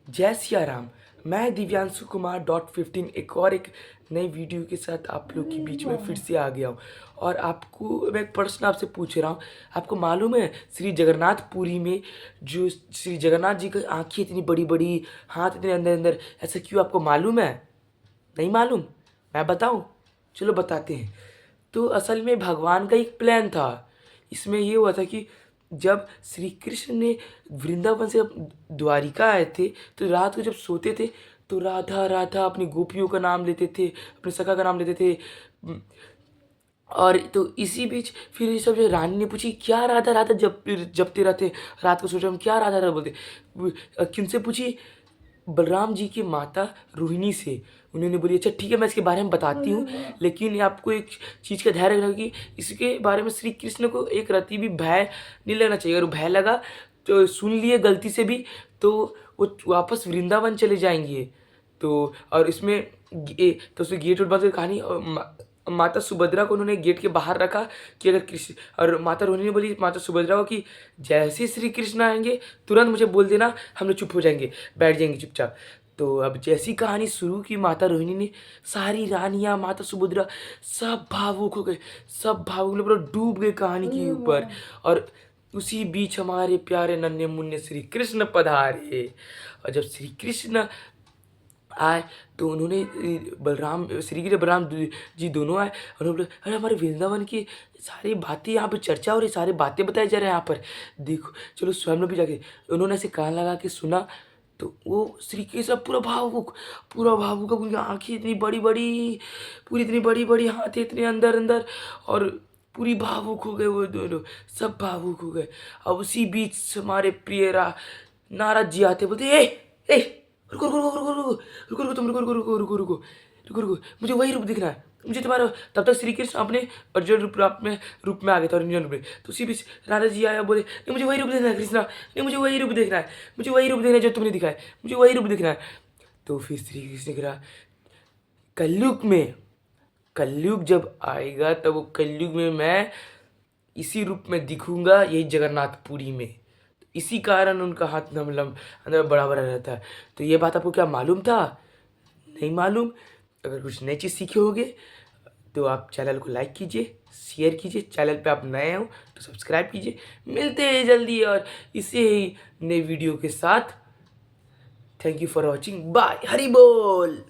जय सिया राम। मैं दिव्यांशु कुमार .15 एक नई वीडियो के साथ आप लोग के बीच में फिर से आ गया हूँ। और आपको मैं एक प्रश्न आपसे पूछ रहा हूँ। आपको मालूम है श्री जगन्नाथपुरी में जो श्री जगन्नाथ जी की आँखें इतनी बड़ी बड़ी, हाथ इतने अंदर अंदर, ऐसा क्यों? आपको मालूम है? नहीं मालूम? मैं बताऊँ? चलो बताते हैं। तो असल में भगवान का एक प्लान था। इसमें ये हुआ था कि जब श्री कृष्ण ने वृंदावन से द्वारिका आए थे, तो रात को जब सोते थे तो राधा राधा अपनी गोपियों का नाम लेते थे, अपने सखा का नाम लेते थे। और तो इसी बीच फिर ये सब जो रानी ने पूछी, क्या राधा राधा जपते रहते रात को, सोचा हम क्या राधा राधा बोलते। किनसे पूछी? बलराम जी की माता रोहिणी से। उन्होंने बोली अच्छा ठीक है, मैं इसके बारे में बताती हूँ, लेकिन आपको एक चीज़ का ध्यान रखना कि इसके बारे में श्री कृष्ण को एक रति भी भय नहीं लगना चाहिए। अगर भय लगा तो सुन लिए गलती से भी, तो वो वापस वृंदावन चले जाएंगे। तो और इसमें तो उसमें गेट बंद की कहानी, और माता सुभद्रा को उन्होंने गेट के बाहर रखा कि अगर कृष्ण, और माता रोहिणी ने बोली माता सुभद्रा को कि जैसे श्री कृष्ण आएंगे तुरंत मुझे बोल देना, हम लोग चुप हो जाएंगे, बैठ जाएंगे चुपचाप। तो अब जैसी कहानी शुरू की माता रोहिणी ने, सारी रानियां, माता सुभद्रा सब भावुक हो गए, सब भावुक पूरा डूब गए कहानी के ऊपर। और उसी बीच हमारे प्यारे नन्हे मुन्ने श्री कृष्ण पधारे। और जब श्री कृष्ण आए तो उन्होंने बलराम, श्री कृष्ण बलराम जी दोनों आए। उन्होंने बोला अरे हमारे वृंदावन की सारी बातें यहाँ पर चर्चा हो रही, सारी बातें बताई जा रहे हैं यहाँ पर, देखो चलो स्वयं लोग भी जाके। उन्होंने ऐसे कान लगा के सुना, तो वो श्री कृष्ण पूरा भावुक, पूरा भावुक। उनकी आँखें इतनी बड़ी बड़ी, पूरी इतनी बड़ी बड़ी, हाथ इतने अंदर अंदर, और पूरी भावुक हो गए वो दोनों, सब भावुक हो गए। अब उसी बीच हमारे प्रिय नारद जी आते, बोलते ए रुको रुको रुको रुको रुको रुको तुम रुको रुको रुको रुको रुको रुको रुको, मुझे वही रूप दिखना है, मुझे तुम्हारा। तब तक श्री कृष्ण अपने अर्जुन रूप में आ गए थे, अर्जुन रूप में। तो उसी बीच राधा जी आया, बोले नहीं मुझे वही रूप देखना है कृष्णा, नहीं मुझे वही रूप देखना है, मुझे वही रूप देखना है जो तुमने दिखाया, मुझे वही रूप देखना है। तो फिर श्री कृष्ण ने कहा कलयुग में, कलयुग जब आएगा तब वो कलयुग में मैं इसी रूप में दिखूंगा, यही जगन्नाथपुरी में। इसी कारण उनका हाथ नम अंदर बड़ा बड़ा रहता है। तो ये बात आपको क्या मालूम था? नहीं मालूम? अगर कुछ नई चीज़ सीखे होगे तो आप चैनल को लाइक कीजिए, शेयर कीजिए। चैनल पे आप नए हो तो सब्सक्राइब कीजिए। मिलते हैं जल्दी और इसे ही नए वीडियो के साथ। Thank you for watching, bye, Hari बोल।